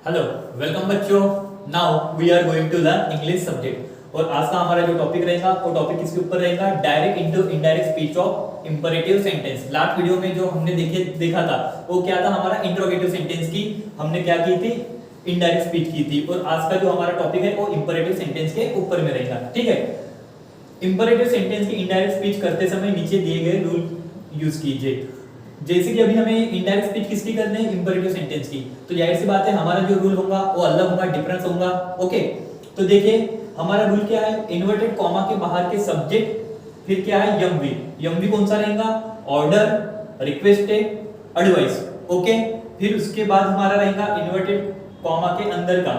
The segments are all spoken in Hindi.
हेलो वेलकम बच्चों। Now we are going to learn English subject और आज का हमारा जो टॉपिक रहेगा वो टॉपिक किसके ऊपर रहेगा? Direct into indirect speech of imperative sentence. Last video में जो हमने देखा था वो क्या था? हमारा इंट्रोगेटिव सेंटेंस की हमने क्या की थी? इनडायरेक्ट स्पीच की थी। और आज का जो हमारा टॉपिक है वो इंपरेटिव सेंटेंस के ऊपर में रहेगा। ठीक है, इंपरेटिव सेंटेंस की इनडायरेक्ट स्पीच करते समय नीचे दिए गए रूल यूज कीजिए। जैसे कि अभी हमें इनडायरेक्ट स्पीच किसकी करनी है? इंपरेटिव सेंटेंस की। तो जाहिर सी बात है हमारा जो रूल होगा वो अलग होगा, डिफरेंस होगा। ओके, तो देखिए हमारा रूल क्या है? इन्वर्टेड कॉमा के बाहर के सब्जेक्ट, फिर क्या है? यमवी। यमवी कौन सा रहेगा? Order, requested, advice. ओके, फिर उसके बाद हमारा रहेगा इन्वर्टेड कॉमा के अंदर का,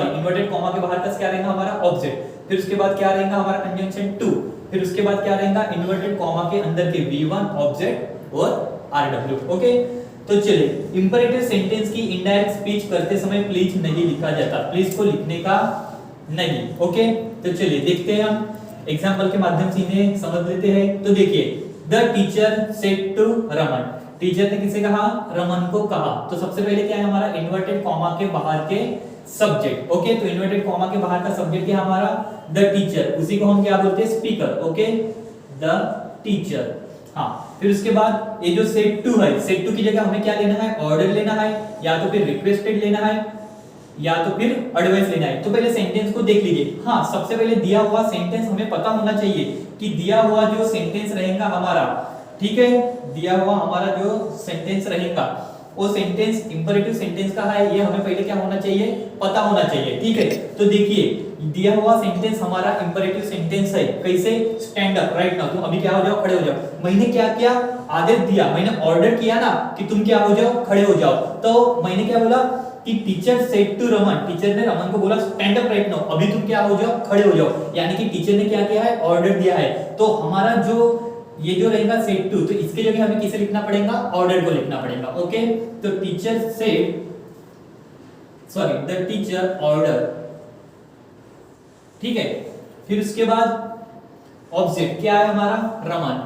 इन्वर्टेड कॉमा के बाहर का क्या रहेगा? हमारा ऑब्जेक्ट। फिर उसके बाद क्या रहेगा? हमारा कंजंक्शन टू। फिर उसके बाद क्या रहेगा? इन्वर्टेड कॉमा के अंदर के V1 ऑब्जेक्ट और RW। ओके, तो चलिए इंपरेटिव सेंटेंस की इनडायरेक्ट स्पीच करते समय प्लीज नहीं लिखा जाता, प्लीज को लिखने का नहीं। ओके, तो चलिए देखते हैं हम एग्जांपल के माध्यम से इन्हें समझ लेते हैं। तो देखिए, the teacher said to Raman. Teacher ने किसे कहा? रमन को कहा। तो सबसे पहले क्या है? हमारा इन्वर्टेड कॉमा के बाहर के सब्जेक्ट। ओके, तो इन्वर्टेड कॉमा के बाहर का सब्जेक्ट क्या हमारा? The teacher. उसी को हम क्या बोलते हैं? स्पीकर। Okay, the teacher. हाँ, फिर उसके बाद ये जो सेट टू है, सेट टू की जगह हमें क्या लेना है? ऑर्डर लेना है, या तो फिर रिक्वेस्टेड लेना है, या तो फिर एडवाइस लेना है। तो पहले सेंटेंस को देख लीजिए। हाँ, सबसे पहले दिया हुआ सेंटेंस हमें पता होना चाहिए कि दिया हुआ जो सेंटेंस रहेगा हमारा, ठीक है, दिया हुआ हमारा जो सेंटेंस रहेगा वो सेंटेंस इंपरेटिव सेंटेंस का है, ये हमें पहले क्या होना चाहिए? पता होना चाहिए। ठीक है, तो देखिए दिया हुआ सेंटेंस हमारा इंपरेटिव सेंटेंस है। कैसे? Stand up right now. तुम अभी क्या हो जाओ? खड़े हो जाओ। मैंने क्या किया? आदेश दिया, मैंने ऑर्डर किया ना कि तुम क्या हो जाओ? खड़े हो जाओ। तो मैंने क्या बोला कि teacher said to Raman, teacher ने रमन को बोला स्टैंड अप राइट नाउ, अभी तुम क्या हो जाओ? खड़े हो जाओ। यानी कि टीचर ने क्या किया है? ऑर्डर दिया है। तो हमारा जो ये जो रहेगा सेड टू, तो इसके जगह हमें किसे लिखना पड़ेगा? ऑर्डर को लिखना पड़ेगा। ओके, तो teacher said, the teacher order. ठीक है, फिर उसके बाद ऑब्जेक्ट क्या है हमारा? रमन।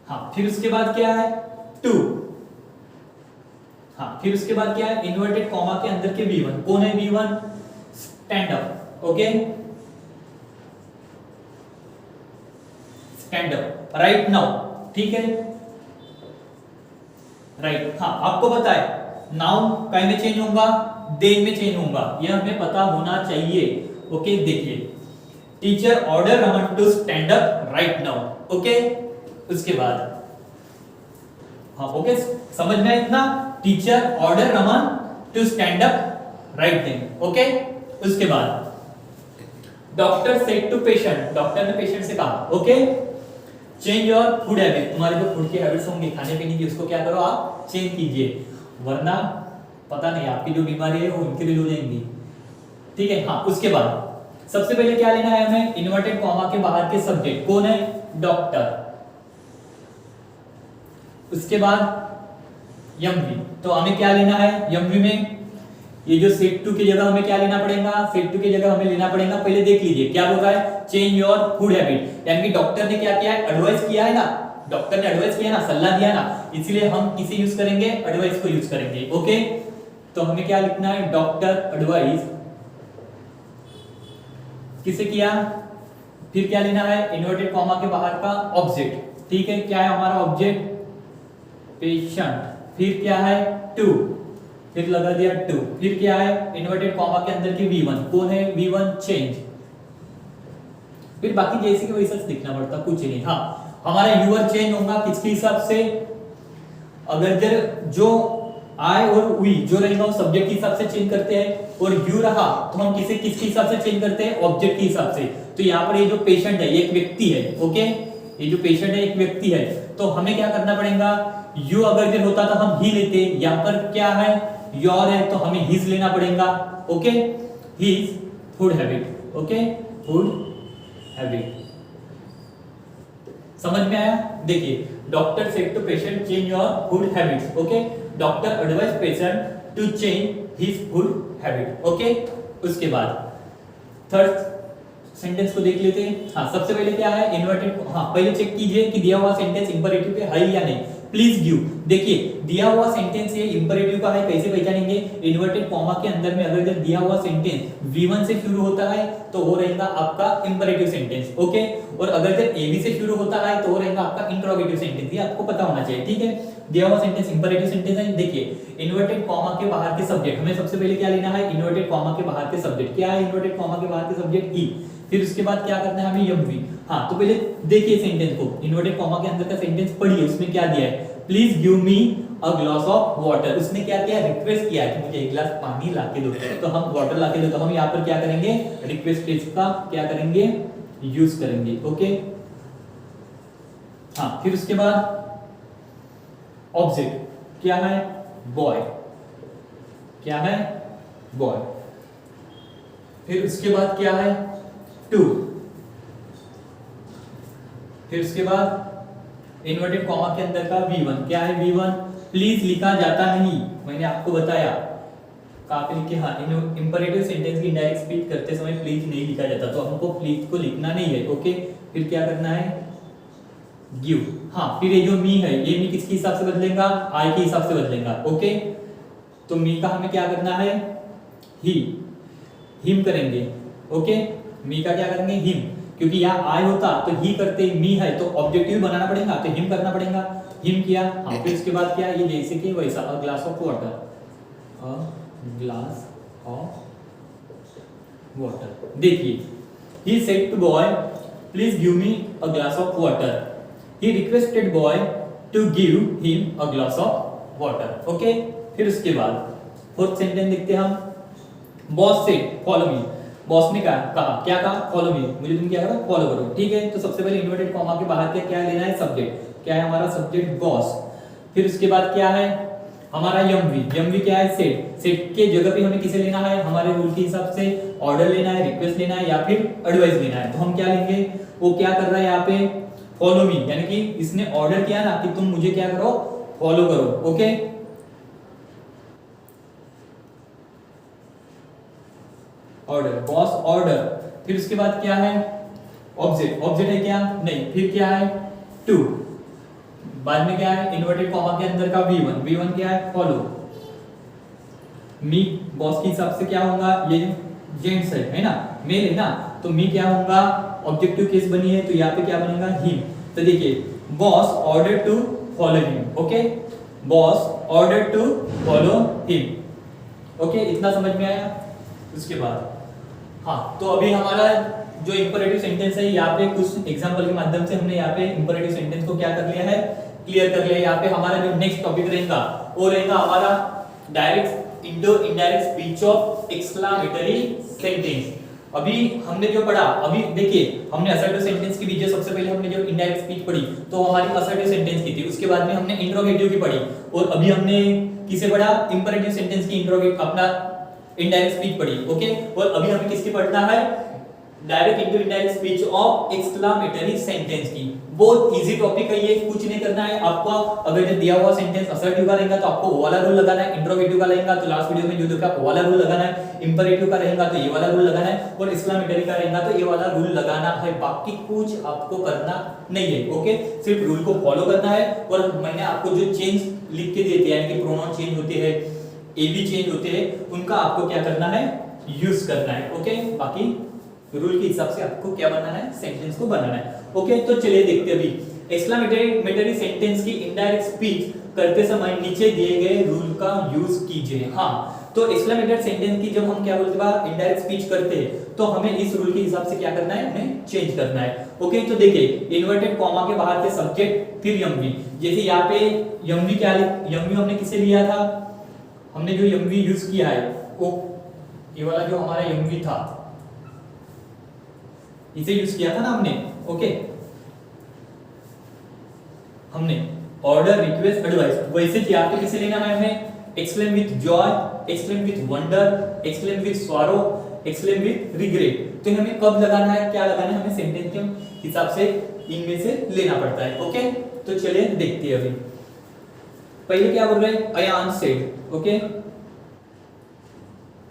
हाँ, फिर उसके बाद क्या है? टू। हाँ, फिर उसके बाद क्या है? इन्वर्टेड कॉमा के अंदर के V1। कौन है V1? Stand up. Okay, stand up right now. ठीक है, राइट। हाँ, आपको पता है नाउन काय में चेंज होगा? देन में चेंज होगा, यह हमें पता होना चाहिए। ओके, देखिए teacher order Raman to stand up right now. Okay, उसके बाद हाँ, ओके, समझ में इतना? Teacher order Raman to stand up right then. Okay, उसके बाद doctor said to patient, doctor ने पेशेंट से कहा okay, change your food habit. तुम्हारी जो फूड की हैबिट्स होंगी खाने पीने की, उसको क्या करो? आप चेंज कीजिए, वरना पता नहीं आपकी जो बीमारी है वो उनके लिए हो जाएंगी। ठीक है, हाँ, उसके बाद सबसे पहले क्या लेना है हमें? इन्वर्टेड कॉमा के बाहर के सब्जेक्ट। कौन है? डॉक्टर। उसके बाद यमवी। तो हमें क्या लेना है यमवी में? ये जो सेट टू की जगह हमें क्या लेना पड़ेगा? सेट टू की जगह हमें लेना पड़ेगा, पहले देख लीजिए क्या बोल रहा है? Change your food habit. यानी कि डॉक्टर ने क्या किया है? एडवाइस किया है ना, डॉक्टर ने एडवाइस किया ना, सलाह दिया ना, इसलिए हम किसे यूज करेंगे? एडवाइस को यूज करेंगे। ओके, तो हमें क्या लिखना है? डॉक्टर एडवाइस किसे किया? फिर क्या लेना है? इन्वर्टेड कॉमा के बाहर का ऑब्जेक्ट। ठीक है, क्या है हमारा ऑब्जेक्ट? पेशेंट। फिर क्या है? टू। फिर लगा दिया टू। फिर क्या है? इन्वर्टेड कॉमा के अंदर की V1। कौन है? V1 change. फिर बाकी जैसे कि वैसा दिखना पड़ता, कुछ नहीं। हाँ, हमारा यूअर चेंज होगा किसके हिसाब से? अगर जो आई और वी जो रहेगा वो सब्जेक्ट के हिसाब से चेंज करते हैं, और यू रहा तो हम किसके हिसाब से चेंज करते हैं? ऑब्जेक्ट के हिसाब से। तो यहाँ पर ये जो पेशेंट है ये एक व्यक्ति है। ओके, ये जो पेशेंट है एक व्यक्ति है, तो हमें क्या करना पड़ेगा? यू अगर होता तो हम ही लेते, यहाँ पर क्या है? योर है तो हमें हिज लेना पड़ेगा। Okay, his food habit. Okay, food habit. समझ में आया? देखिए, doctor said to patient change your food habits. Okay, doctor advise patient to change his food habit. Okay, उसके बाद थर्ड सेंटेंस को देख लेते हैं। हाँ, सबसे पहले क्या है? इन्वर्टेड। हाँ, पहले चेक कीजिए कि दिया हुआ सेंटेंस इंपरेटिव पे है या नहीं। Please give. देखिए दिया हुआ सेंटेंस है इंपरेटिव का है, कैसे पहचानेंगे? इन्वर्टेड कॉमा के अंदर में अगर जब दिया हुआ सेंटेंस V1 से शुरू होता है तो वो रहेगा आपका इंपरेटिव सेंटेंस, ओके। और अगर जब AB से शुरू होता है तो वो रहेगा आपका इंट्रोगेटिव सेंटेंस। ये आपको पता होना चाहिए, ठीक है। दिया हुआ सेंटेंस इंपरेटिव सेंटेंस है। देखिए इन्वर्टेड कॉमा के बाहर के सब्जेक्ट, हमें सबसे पहले क्या लेना है? इन्वर्टेड कॉमा के बाहर के सब्जेक्ट। क्या है इन्वर्टेड कॉमा के बाहर के सब्जेक्ट? ही। फिर उसके बाद क्या करना है हमें? MV। हाँ तो पहले देखिए सेंटेंस को, इन्वर्टेड कॉमा के अंदर का सेंटेंस पढ़िए, उसमें क्या दिया है? Please give me a glass of water. उसने क्या किया? रिक्वेस्ट किया कि मुझे एक गिलास पानी लाके दो, तो हम वाटर लाके दो, तो हम यहाँ पर क्या करेंगे? रिक्वेस्ट फ्रेज का क्या करेंगे? यूज करेंगे, ओके। हाँ फिर उसके बाद ऑब्जेक्ट क्या है? बॉय। क्या है? बॉय। फिर उसके बाद क्या है? टू। फिर उसके बाद इन्वर्टेड कॉमा के अंदर का V1। क्या है V1? प्लीज लिखा जाता नहीं, मैंने आपको बताया। काफी लिखे, हाँ इंपरेटिव सेंटेंस की इंडायरेक्ट स्पीच करते समय प्लीज नहीं लिखा जाता, तो हमको प्लीज को लिखना नहीं है, ओके। फिर क्या करना है? गिव। हाँ फिर ये जो मी है, ये मी किसके हिसाब से बदलेगा? आई के हिसाब से बदलेगा, ओके। तो मी का हमें क्या करना है? ही। हिम करेंगे, ओके। मी का क्या करेंगे? हिम, क्योंकि यहाँ आई होता तो ही करते, मी है तो ऑब्जेक्टिव बनाना पड़ेगा, तो हिम करना पड़ेगा। हिम किया। हाँ फिर उसके बाद क्या? ये जैसे कि वैसा, a glass of water. A glass of water. देखिए he said to boy please give me a glass of water. He requested boy to give him a glass of water, okay। फिर उसके बाद फोर्थ सेंटेंस देखते हैं हम। Boss said follow me. Boss ने कहा क्या कहा? फॉलो मी, मुझे तुम क्या करो? फॉलो करो, ठीक है। तो सबसे पहले इन्वर्टेड कॉमा के बाहर क्या लेना है? सब्जेक्ट। क्या है हमारा सब्जेक्ट? बॉस। फिर उसके बाद क्या है हमारा? MV क्या है? सेट। सेट के जगह पे हमें किसे लेना है? हमारे रूल के हिसाब से ऑर्डर लेना है, रिक्वेस्ट लेना है या फिर एडवाइस लेना है। तो हम क्या लेंगे? वो क्या कर रहा है यहाँ पे? फॉलो मी, यानी कि इसने ऑर्डर किया ना कि तुम मुझे क्या करो? फॉलो करो, ओके। Order, boss order. फिर उसके बाद क्या है? ऑब्जेक्ट। ऑब्जेक्ट है क्या? नहीं। फिर क्या है? टू। बाद में क्या है? इन्वर्टेड कॉमा के अंदर का V1 क्या है? फॉलो। मी बॉस के हिसाब से क्या होगा? ये जेंट्स है ना, मेल है ना, तो मी क्या होगा? ऑब्जेक्टिव केस बनी है तो यहाँ पे क्या बनेगा? हिम। तो देखिए boss order to follow him, okay. Boss order to follow him, okay. इतना समझ में आया? उसके बाद हाँ तो अभी हमारा जो इंपरेटिव सेंटेंस है यहाँ पे कुछ एग्जांपल के माध्यम से हमने यहाँ पे इंपरेटिव सेंटेंस को क्या कर लिया है? क्लियर कर लिया। यहाँ पे हमारा जो नेक्स्ट टॉपिक रहेगा वो रहेगा हमारा direct Indo indirect speech of exclamatory sentence. अभी हमने जो पढ़ा, अभी देखिए हमने असर्टिव सेंटेंस की बीजे सबसे पहले हमने जो इनडायरेक्ट स्पीच पढ़ी तो हमारी असर्टिव सेंटेंस की थी, उसके बाद में हमने इंट्रोगेटिव की पढ़ी और अभी हमने किसे पढ़ा? इंपरेटिव सेंटेंस की इंट्रोगेट अपना इनडायरेक्ट स्पीच पढ़ी, ओके। और अभी हमें किसकी पढ़ना है? Direct into indirect speech of exclamatory sentence की। बहुत इजी टॉपिक है ये, कुछ नहीं करना है आपको। अगर जो दिया हुआ सेंटेंस असर्टिव का रहेगा तो आपको वो वाला रूल लगाना है, इंट्रोगेटिव का रहेगा तो लास्ट वीडियो में जो देखा वो वाला रूल लगाना है, इंपरेटिव का रहेगा तो ये वाला रूल लगाना है और एक्सक्लेमेटरी का रहेगा तो ये वाला रूल लगाना है। बाकी कुछ आपको करना नहीं है, ओके। सिर्फ रूल को फॉलो करना है। और मैंने आपको जो चेंज लिख के देते हैं यानी कि प्रोनाउन चेंज होते हैं, एबी चेंज होते हैं, उनका आपको क्या करना है? यूज करना है, ओके। बाकी रूल के हिसाब से आपको क्या बनाना है? सेंटेंस को बनाना है, ओके। तो चलिए देखते हैं अभी एक्सक्लेमेटरी सेंटेंस की इनडायरेक्ट स्पीच करते समय नीचे दिए गए रूल का यूज कीजिए। हाँ तो एक्सक्लेमेटरी सेंटेंस की जब हम क्या बोलते हैं इनडायरेक्ट स्पीच करते हैं तो हमें इस रूल के हिसाब से क्या करना है? हमें चेंज करना है, ओके। तो देखिए इन्वर्टेड कॉमा के बाहर के सब्जेक्ट फिर MV। जैसे यहाँ पे MV क्या MV हमने किसे लिया था? हमने जो MV यूज किया है वो ये वाला जो हमारा MV था इसे यूज किया था ना हमने, ओके। हमने ऑर्डर, रिक्वेस्ट, एडवाइस वैसे यहाँ पे किसे लेना है? हमें exclaim with Joy, exclaim with wonder, exclaim with sorrow, exclaim with regret. तो हमें कब लगाना है? क्या लगाना है? हमें सेंटेंस के हिसाब से इनमें से लेना पड़ता है, ओके। तो चलिए देखते हैं अभी। पहले क्या बोल रहे हैं? Ayaan said, okay.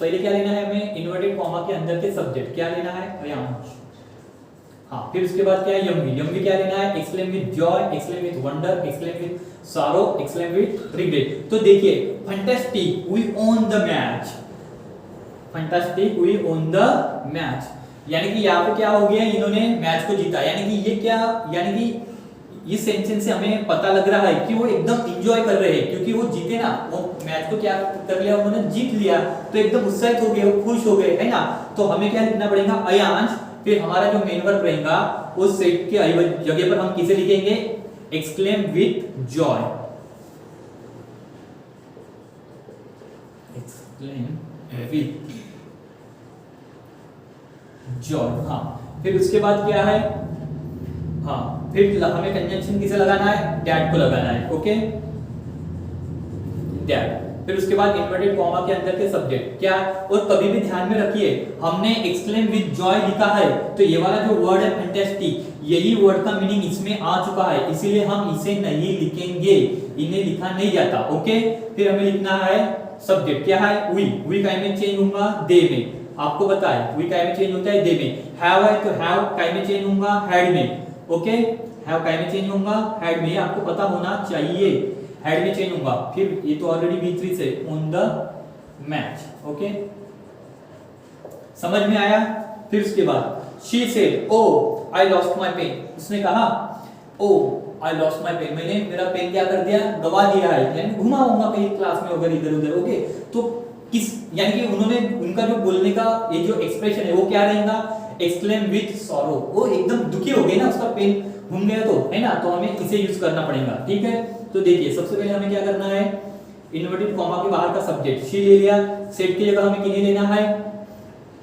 पहले क्या लेना है हमें? इन्वर्टेड कॉमा के अंदर के सब्जेक्ट क्या लेना है? अयान। हाँ, फिर उसके बाद क्या है, यंगी क्या लेना है, exclaim with joy, exclaim with wonder, exclaim with sorrow, exclaim with regret. तो देखिए fantastic we won the match, fantastic we won the match, यानी कि यहाँ पे क्या हो गया, इन्होंने मैच को जीता। यानी कि ये क्या, यानी कि इस सेंटेंस से हमें पता लग रहा है कि वो एकदम एंजॉय कर रहे हैं, क्योंकि वो जीते ना, वो मैच को क्या कर लिया, उन्होंने जीत लिया, तो एकदम उत्साहित हो गए, वो खुश हो गए, है ना। तो हमें क्या लिखना पड़ेगा, अयांश, फिर हमारा जो मेन वर्ब रहेगा उस सेट के जगह पर हम किसे लिखेंगे, exclaim with joy, exclaim with Joy. हाँ, फिर उसके बाद क्या है, हाँ, फिर हमें कंजंक्शन किसे लगाना है, दैट को लगाना है, ओके, दैट। फिर उसके बाद इन्वर्टेड कॉमा के अंदर के सब्जेक्ट क्या, और कभी भी ध्यान में रखिए हमने एक्सक्लेम विद जॉय लिखा है, तो ये वाला जो वर्ड है फैंटास्टिक, यही वर्ड का मीनिंग इसमें आ चुका है, इसीलिए हम इसे नहीं लिखेंगे, इन्हें लिखा नहीं जाता, ओके। फिर हमें लिखना है सब्जेक्ट क्या है, वी काय में चेंज होगा दे में, आपको पता है वी काय में चेंज होता है दे में। हैव है तो हैव काय में चेंज होगा हैड में, ओके, हैव काय में चेंज होगा हैड में, आपको पता होना चाहिए, हेड में चेंज होगा। फिर ये तो ऑलरेडी V3 से ऑन द मैच, ओके, समझ में आया। फिर उसके बाद she said oh I lost my pen, उसने कहा oh I lost my pen, मैंने मेरा पेन क्या कर दिया, गवा दिया है, यानी घुमा होगा कहीं क्लास में अगर इधर उधर, ओके। तो किस, यानी कि उन्होंने, उनका जो बोलने का ये जो एक्सप्रेशन है वो क्या रहेगा, एक्सक्लेम विद सॉरो, वो एकदम दुखी हो गए ना, उसका पेन घूम गया तो, है ना, तो हमें इसे यूज करना पड़ेगा, ठीक है। तो देखिए सबसे पहले हमें क्या करना है, इन्वर्टेड कॉमा के बाहर का सब्जेक्ट शी ले लिया, सेट की जगह हमें किन्हें लेना है,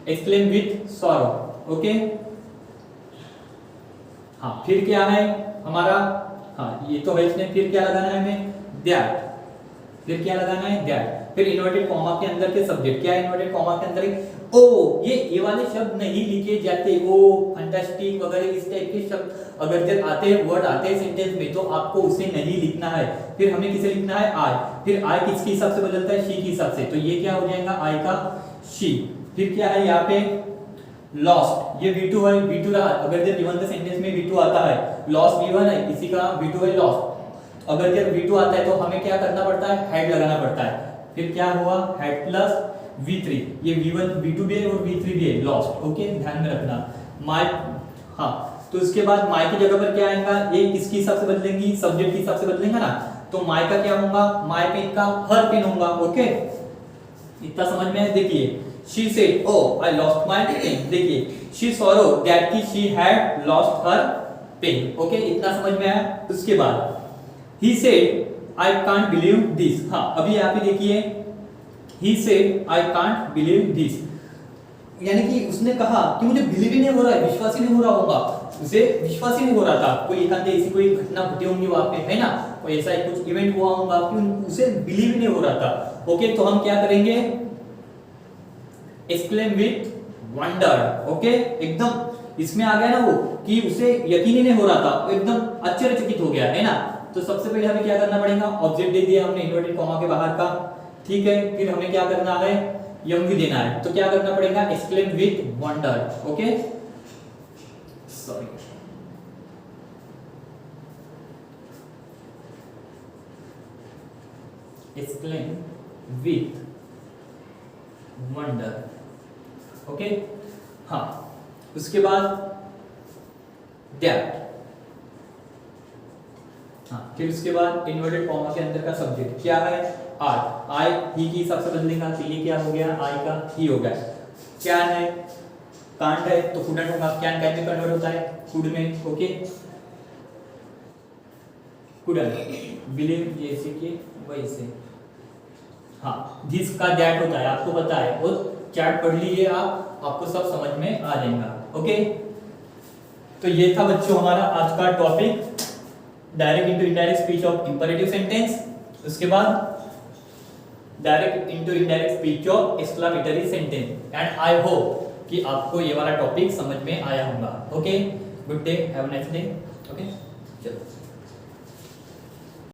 एक्सक्लेम विद सॉरो, ओके। हाँ, फिर क्या है हमारा, हाँ ये तो है इसमें, फिर क्या लगाना है हमें, दैट, फिर क्या लगाना है, दैट। फिर इन्वर्टेड कॉमा के अंदर के सब्जेक्ट क्या है, इन्वर्टेड कॉमा के अंदर ओ, ये वाले शब्द नहीं लिखे जाते, ओ फैंटास्टिक वगैरह इस टाइप के शब्द अगर जब आते हैं, वर्ड आते हैं सेंटेंस में, तो आपको उसे नहीं लिखना है। फिर हमें किसे लिखना है, आई। फिर आई किसके हिसाब से बदलता है, शी के हिसाब से, तो ये क्या हो जाएगा, आई का शी। फिर क्या है यहाँ पे, लॉस्ट, ये V2 है, V2 रहा, अगर जब गिवन द सेंटेंस में V2 आता है, लॉस्ट V1 है, इसी का V2 है लॉस्ट, अगर जब V2 आता है तो हमें क्या करना पड़ता है, हेड लगाना पड़ता है। फिर क्या हुआ, हेड प्लस V3, ये V1 V2 भी है और V3 भी है, लॉस्ट, ओके, ध्यान में रखना। माय, हाँ, तो उसके बाद माय की जगह पर क्या आएगा, ये किसके हिसाब से बदलेंगी, सब्जेक्ट के हिसाब से बदलेंगे ना, तो माय का क्या होगा, माय पेन का हर पेन होगा, ओके, इतना समझ में है। देखिए she said oh I lost my pen, देखिए she sorrowed that कि she had lost her pen, okay, इतना समझ में आया। उसके बाद he said I can't believe this, हाँ अभी यहाँ पे देखिए he said I can't believe this, यानी कि उसने कहा कि मुझे बिलीव ही नहीं हो रहा है, विश्वास ही नहीं हो रहा होगा, उसे विश्वास ही नहीं हो रहा था, कोई एक आधे ऐसी कोई घटना घटी होंगी वहां पे, है ना, कोई ऐसा कुछ इवेंट हुआ होगा कि उसे बिलीव ही नहीं हो रहा था, ओके। तो हम क्या करेंगे, एक्सक्लेम विद वंडर, ओके, एकदम इसमें आ गया ना वो कि उसे यकीन ही नहीं हो रहा था, वो एकदम आश्चर्यचकित हो गया, है ना। तो सबसे पहले हमें क्या करना पड़ेगा, ऑब्जेक्ट दे दिया हमने इन्वर्टेड कॉमा के बाहर का, ठीक है। फिर हमें क्या करना है, यंग देना है, तो क्या करना पड़ेगा, exclaim with wonder, okay, sorry, exclaim with wonder, okay. हाँ, उसके बाद दैट, हाँ, फिर उसके बाद इन्वर्टेड कॉमा के अंदर का सब्जेक्ट क्या है, आई ही के हिसाब से बदलेगा, तो ये क्या हो गया, आई का ही हो गया। क्या है, कांट है तो कुडंट होगा, कैन कैन में कन्वर्ट होता है कुड में, ओके, कुडंट, बिलीव जैसे कि वैसे, हाँ, दिस का दैट होता है, आपको पता है, और चैट पढ़ लीजिए आप, आपको सब समझ में आ जाएगा, ओके। तो ये था बच्चों हमारा आज का topic, direct into indirect speech of imperative sentence, उसके बाद direct into indirect speech of exclamatory sentence. And I hope कि आपको ये वाला टॉपिक समझ में आया होगा, okay. Good day, have a nice day, okay, चलो।